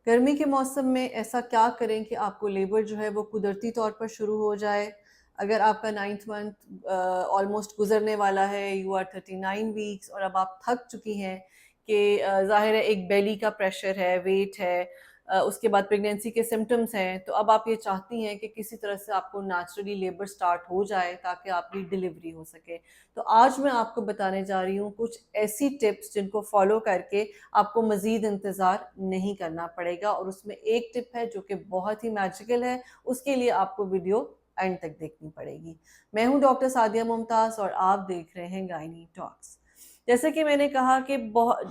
गर्मी के मौसम में ऐसा क्या करें कि आपको लेबर जो है वो कुदरती तौर पर शुरू हो जाए। अगर आपका 9th मंथ ऑलमोस्ट गुजरने वाला है, यू आर 39 वीक्स और अब आप थक चुकी हैं कि ज़ाहिर है एक बेली का प्रेशर है, वेट है, उसके बाद प्रेगनेंसी के सिम्टम्स हैं, तो अब आप ये चाहती हैं कि किसी तरह से आपको नेचुरली लेबर स्टार्ट हो जाए ताकि आपकी डिलीवरी हो सके। तो आज मैं आपको बताने जा रही हूँ कुछ ऐसी टिप्स जिनको फॉलो करके आपको मज़ीद इंतज़ार नहीं करना पड़ेगा, और उसमें एक टिप है जो कि बहुत ही मैजिकल है। उसके लिए आपको वीडियो एंड तक देखनी पड़ेगी। मैं हूं डॉक्टर सादिया मुमताज़ और आप देख रहे हैं गायनी टॉक्स। जैसे कि मैंने कहा कि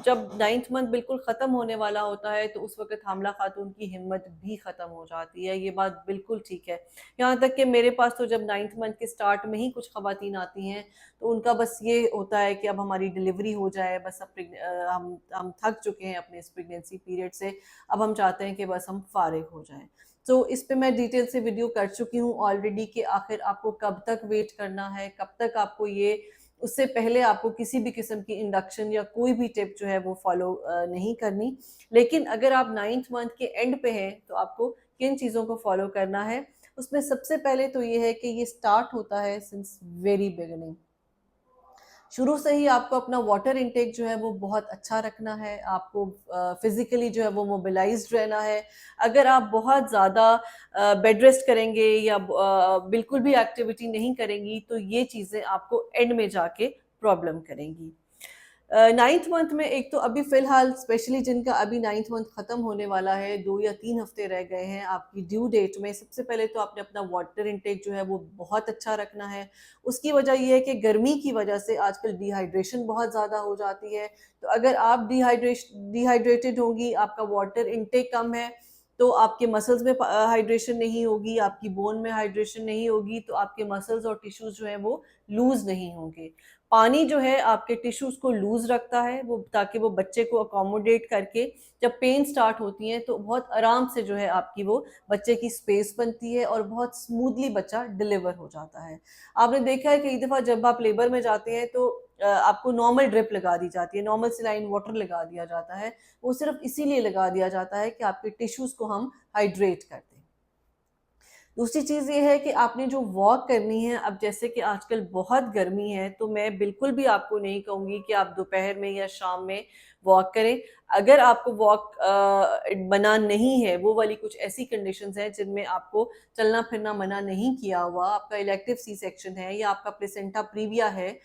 जब 9th मंथ बिल्कुल ख़त्म होने वाला होता है तो उस वक्त हामला खातून की हिम्मत भी ख़त्म हो जाती है, ये बात बिल्कुल ठीक है। यहाँ तक कि मेरे पास तो जब 9th मंथ के स्टार्ट में ही कुछ ख़वातीन आती हैं तो उनका बस ये होता है कि अब हमारी डिलीवरी हो जाए, बस अब हम थक चुके हैं अपने इस प्रेगनेंसी पीरियड से, अब हम चाहते हैं कि बस हम फारिग हो जाएं। तो इस पे मैं डिटेल से वीडियो कर चुकी हूँ ऑलरेडी कि आखिर आपको कब तक वेट करना है, कब तक आपको ये, उससे पहले आपको किसी भी किस्म की इंडक्शन या कोई भी टिप जो है वो फॉलो नहीं करनी। लेकिन अगर आप 9th मंथ के एंड पे हैं तो आपको किन चीज़ों को फॉलो करना है। उसमें सबसे पहले तो ये है कि ये स्टार्ट होता है सिंस वेरी बिगिनिंग। शुरू से ही आपको अपना वाटर इनटेक जो है वो बहुत अच्छा रखना है, आपको फिजिकली जो है वो मोबिलाइज्ड रहना है। अगर आप बहुत ज़्यादा बेड रेस्ट करेंगे या बिल्कुल भी एक्टिविटी नहीं करेंगी तो ये चीज़ें आपको एंड में जाके प्रॉब्लम करेंगी। 9th मंथ में एक तो अभी फ़िलहाल स्पेशली जिनका अभी 9th मंथ ख़त्म होने वाला है, 2 या 3 हफ़्ते रह गए हैं आपकी ड्यू डेट में, सबसे पहले तो आपने अपना वाटर इनटेक जो है वो बहुत अच्छा रखना है। उसकी वजह ये है कि गर्मी की वजह से आजकल डिहाइड्रेशन बहुत ज़्यादा हो जाती है, तो अगर आप डिहाइड्रेटेड होंगी, आपका वाटर इनटेक कम है, तो आपके मसल्स में हाइड्रेशन नहीं होगी, आपकी बोन में हाइड्रेशन नहीं होगी, तो आपके मसल्स और टिश्यूज़ जो हैं वो लूज़ नहीं होंगे। पानी जो है आपके टिश्यूज़ को लूज़ रखता है, वो ताकि वो बच्चे को अकोमोडेट करके जब पेन स्टार्ट होती है तो बहुत आराम से जो है आपकी वो बच्चे की स्पेस बनती है और बहुत स्मूथली बच्चा डिलीवर हो जाता है। आपने देखा है कई दफ़ा जब आप लेबर में जाते हैं तो आपको नॉर्मल ड्रिप लगा दी जाती है, नॉर्मल सलाइन वाटर लगा दिया जाता है। वो सिर्फ़ इसीलिए लगा दिया जाता है कि आपके टिश्यूज़ को हम हाइड्रेट कर दें। दूसरी चीज़ ये है कि आपने जो वॉक करनी है, अब जैसे कि आजकल बहुत गर्मी है तो मैं बिल्कुल भी आपको नहीं कहूँगी कि आप दोपहर में या शाम में वॉक करें। अगर आपको वॉक मना नहीं है, वो वाली कुछ ऐसी कंडीशंस हैं जिनमें आपको चलना फिरना मना नहीं किया हुआ, आपका इलेक्टिव सी सेक्शन है या आपका प्लेसेंटा प्रीविया है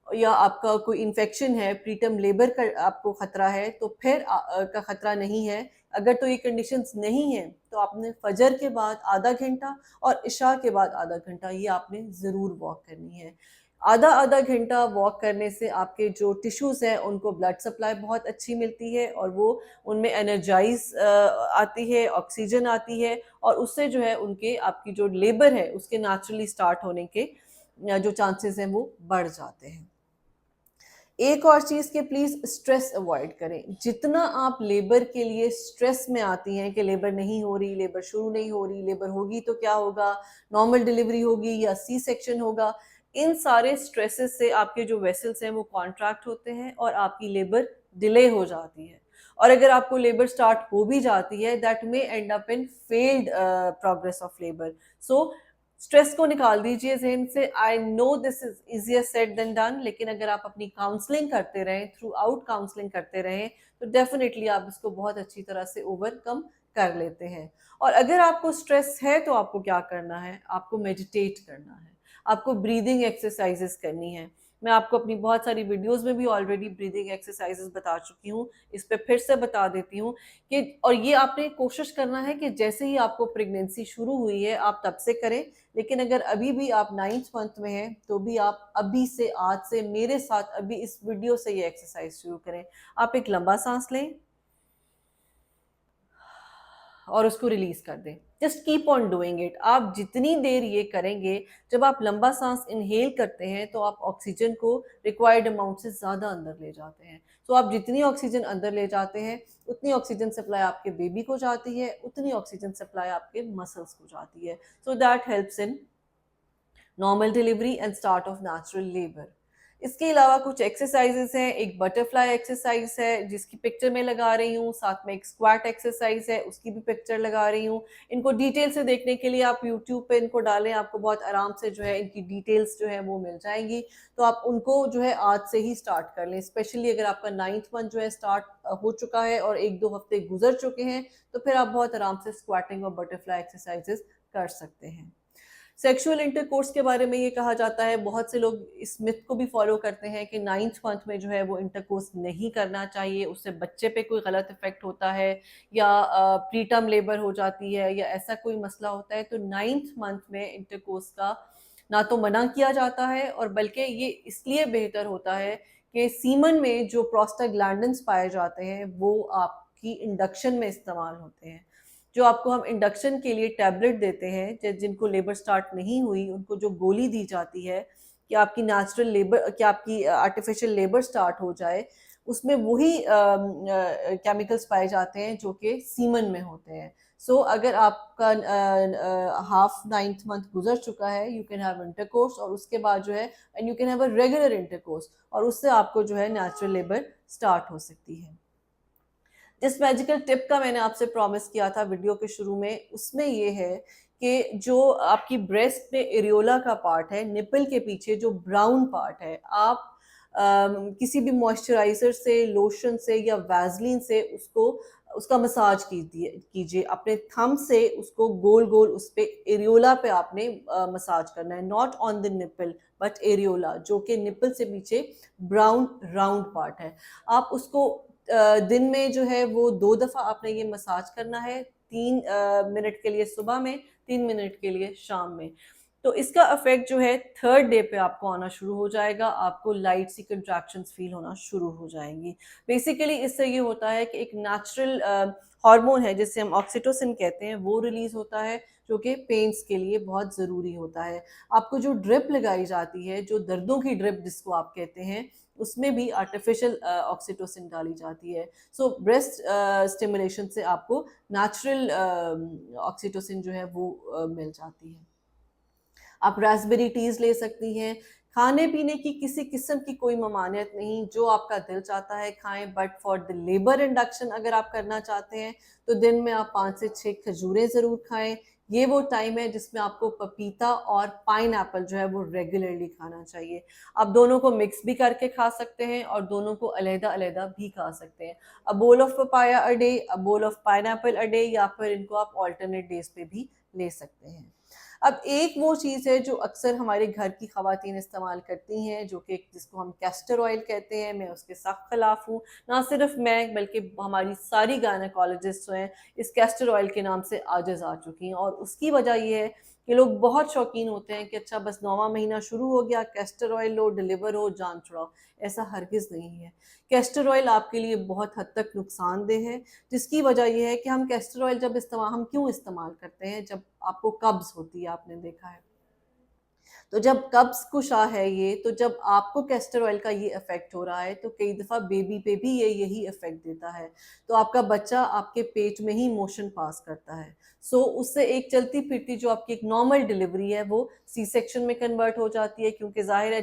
या आपका कोई इन्फेक्शन है, प्रीटर्म लेबर का आपको खतरा है, तो फिर का खतरा नहीं है। अगर तो ये कंडीशंस नहीं है तो आपने फजर के बाद आधा घंटा और इशा के बाद आधा घंटा ये आपने ज़रूर वॉक करनी है। आधा आधा घंटा वॉक करने से आपके जो टिश्यूज़ हैं उनको ब्लड सप्लाई बहुत अच्छी मिलती है और वो उनमें एनर्जाइज आती है, ऑक्सीजन आती है, और उससे जो है उनके आपकी जो लेबर है उसके नेचुरली स्टार्ट होने के जो चांसेस हैं वो बढ़ जाते हैं। एक और चीज़ कि प्लीज़ स्ट्रेस अवॉइड करें। जितना आप लेबर के लिए स्ट्रेस में आती हैं कि लेबर नहीं हो रही, लेबर शुरू नहीं हो रही, लेबर होगी तो क्या होगा, नॉर्मल डिलीवरी होगी या सी सेक्शन होगा, इन सारे स्ट्रेसेस से आपके जो वेसल्स हैं वो कॉन्ट्रैक्ट होते हैं और आपकी लेबर डिले हो जाती है। और अगर आपको लेबर स्टार्ट हो भी जाती है, that may end up in failed progress of labour. So stress को निकाल दीजिए ज़हन से। I know this is easier said than done, लेकिन अगर आप अपनी काउंसलिंग करते रहें, थ्रू आउट काउंसलिंग करते रहें, तो डेफिनेटली आप इसको बहुत अच्छी तरह से ओवरकम कर लेते हैं। और अगर आपको स्ट्रेस है तो आपको क्या करना है, आपको मेडिटेट करना है, आपको ब्रीदिंग एक्सरसाइजेस करनी है। मैं आपको अपनी बहुत सारी वीडियोस में भी ऑलरेडी ब्रीदिंग एक्सरसाइजेस बता चुकी हूँ, इस पे फिर से बता देती हूँ कि, और ये आपने कोशिश करना है कि जैसे ही आपको प्रेगनेंसी शुरू हुई है आप तब से करें। लेकिन अगर अभी भी आप 9th मंथ में हैं तो भी आप अभी से, आज से मेरे साथ अभी इस वीडियो से ये एक्सरसाइज शुरू करें। आप एक लंबा सांस लें और उसको रिलीज कर दें। Just keep on doing it. आप जितनी देर ये करेंगे, जब आप लंबा सांस इनहेल करते हैं तो आप ऑक्सीजन को रिक्वायर्ड अमाउंट से ज़्यादा अंदर ले जाते हैं। तो आप जितनी ऑक्सीजन अंदर ले जाते हैं उतनी ऑक्सीजन सप्लाई आपके बेबी को जाती है, उतनी ऑक्सीजन सप्लाई आपके मसल्स को जाती है। So that helps in normal delivery and start of natural labour. इसके अलावा कुछ एक्सरसाइजेस हैं, एक बटरफ्लाई एक्सरसाइज है जिसकी पिक्चर मैं लगा रही हूँ, साथ में एक स्क्वाट एक्सरसाइज है उसकी भी पिक्चर लगा रही हूँ। इनको डिटेल से देखने के लिए आप यूट्यूब पे इनको डालें, आपको बहुत आराम से जो है इनकी डिटेल्स जो है वो मिल जाएंगी। तो आप उनको जो है आज से ही स्टार्ट कर लें, स्पेशली अगर आपका 9th मंथ जो है स्टार्ट हो चुका है और 1-2 हफ्ते गुजर चुके हैं, तो फिर आप बहुत आराम से स्क्वाटिंग और बटरफ्लाई एक्सरसाइजेस कर सकते हैं। सेक्सुअल इंटरकोर्स के बारे में ये कहा जाता है, बहुत से लोग इस मिथ को भी फॉलो करते हैं कि 9th मंथ में जो है वो इंटरकोर्स नहीं करना चाहिए, उससे बच्चे पे कोई गलत इफेक्ट होता है या प्रीटर्म लेबर हो जाती है या ऐसा कोई मसला होता है। तो 9th मंथ में इंटरकोर्स का ना तो मना किया जाता है, और बल्कि ये इसलिए बेहतर होता है कि सीमन में जो प्रोस्टाग्लैंडिन्स पाए जाते हैं वो आपकी इंडक्शन में इस्तेमाल होते हैं। जो आपको हम इंडक्शन के लिए टैबलेट देते हैं, जिनको लेबर स्टार्ट नहीं हुई उनको जो गोली दी जाती है कि आपकी नेचुरल लेबर, कि आपकी आर्टिफिशियल लेबर स्टार्ट हो जाए, उसमें वही केमिकल्स पाए जाते हैं जो कि सीमन में होते हैं। सो अगर आपका हाफ 9th मंथ गुजर चुका है, यू कैन हैव इंटरकोर्स, और उसके बाद जो है and you can have a regular intercourse, और उससे आपको जो है नेचुरल लेबर स्टार्ट हो सकती है। जिस मैजिकल टिप का मैंने आपसे प्रॉमिस किया था वीडियो के शुरू में, उसमें ये है कि जो आपकी ब्रेस्ट में एरियोला का पार्ट है, निपल के पीछे जो ब्राउन पार्ट है, आप किसी भी मॉइस्चराइजर से, लोशन से या वैजलीन से उसका मसाज कीजिए अपने थंब से, उसको गोल गोल उस पे एरियोला पे आपने मसाज करना है, not on the nipple but areola, जो कि निपल से पीछे ब्राउन राउंड पार्ट है। आप उसको दिन में जो है वो 2 दफ़ा आपने ये मसाज करना है, 3 मिनट के लिए सुबह में, 3 मिनट के लिए शाम में। तो इसका इफेक्ट जो है 3rd डे पे आपको आना शुरू हो जाएगा, आपको लाइट सी कंट्रैक्शंस फील होना शुरू हो जाएंगी। बेसिकली इससे ये होता है कि एक नेचुरल हार्मोन है जिसे हम ऑक्सीटोसिन कहते हैं, वो रिलीज होता है, जो कि पेन्स के लिए बहुत ज़रूरी होता है। आपको जो ड्रिप लगाई जाती है, जो दर्दों की ड्रिप जिसको आप कहते हैं, उसमें भी आर्टिफिशियल ऑक्सीटोसिन डाली जाती है। सो ब्रेस्ट स्टिमुलेशन से आपको नेचुरल ऑक्सीटोसिन जो है वो मिल जाती है। आप रास्पबेरी टीज ले सकती हैं। खाने पीने की किसी किस्म की कोई ममानियत नहीं, जो आपका दिल चाहता है खाएं, but for the labour induction अगर आप करना चाहते हैं तो दिन में आप 5 से 6 खजूरें ज़रूर खाएं। ये वो टाइम है जिसमें आपको पपीता और पाइन एप्पल जो है वो रेगुलरली खाना चाहिए। आप दोनों को मिक्स भी करके खा सकते हैं और दोनों को अलहदा अलहदा भी खा सकते हैं। A bowl of papaya a day, a bowl of pineapple a day, या फिर इनको आप ऑल्टरनेट डेज पे भी ले सकते हैं। अब एक वो चीज़ है जो अक्सर हमारे घर की ख़वातीन इस्तेमाल करती हैं, जो कि जिसको हम कैस्टर ऑयल कहते हैं, मैं उसके सख्त ख़िलाफ़ हूँ। ना सिर्फ मैं बल्कि हमारी सारी गायनेकोलॉजिस्ट हैं इस कैस्टर ऑयल के नाम से आजिज़ आ चुकी हैं, और उसकी वजह ये है कि लोग बहुत शौकीन होते हैं कि अच्छा बस 9वां महीना शुरू हो गया, कैस्टर ऑयल लो, डिलीवर हो, जान छुड़ाओ। ऐसा हरगिज़ नहीं है। कैस्टर ऑयल आपके लिए बहुत हद तक नुकसानदेह है, जिसकी वजह ये है कि हम कैस्टर ऑयल हम क्यों इस्तेमाल करते हैं? जब आपको कब्ज़ होती है, आपने देखा है। तो जब कब्ज़ कुशा है ये, तो जब आपको कैस्टर ऑयल का ये इफ़ेक्ट हो रहा है, तो कई दफ़ा बेबी पे भी ये यही इफ़ेक्ट देता है। तो आपका बच्चा आपके पेट में ही मोशन पास करता है। सो उससे एक चलती-फिरती जो आपकी एक नॉर्मल डिलीवरी है, वो सी सेक्शन में कन्वर्ट हो जाती है, क्योंकि ज़ाहिर है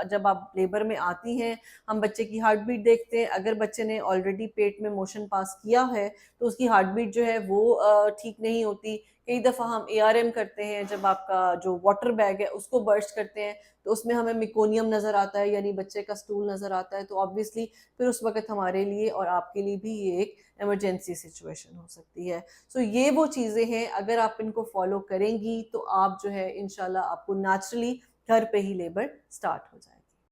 जब आप लेबर में आती हैं, हम बच्चे की हार्ट बीट देखते हैं। अगर बच्चे ने ऑलरेडी पेट में मोशन पास किया है, तो उसकी हार्ट बीट जो है वो ठीक नहीं होती। कई दफ़ा हम एआरएम करते हैं, जब आपका जो वाटर बैग है उसको बर्स्ट करते हैं, तो उसमें हमें मेकोनियम नज़र आता है, यानी बच्चे का स्टूल नज़र आता है, तो ऑब्वियसली फिर उस वक़्त हमारे लिए और आपके लिए भी ये एक इमरजेंसी सिचुएशन हो सकती है। सो ये वो चीज़ें हैं, अगर आप इनको फॉलो करेंगी तो आप जो है इंशाल्लाह आपको नेचुरली घर पे ही लेबर स्टार्ट हो जाएगा।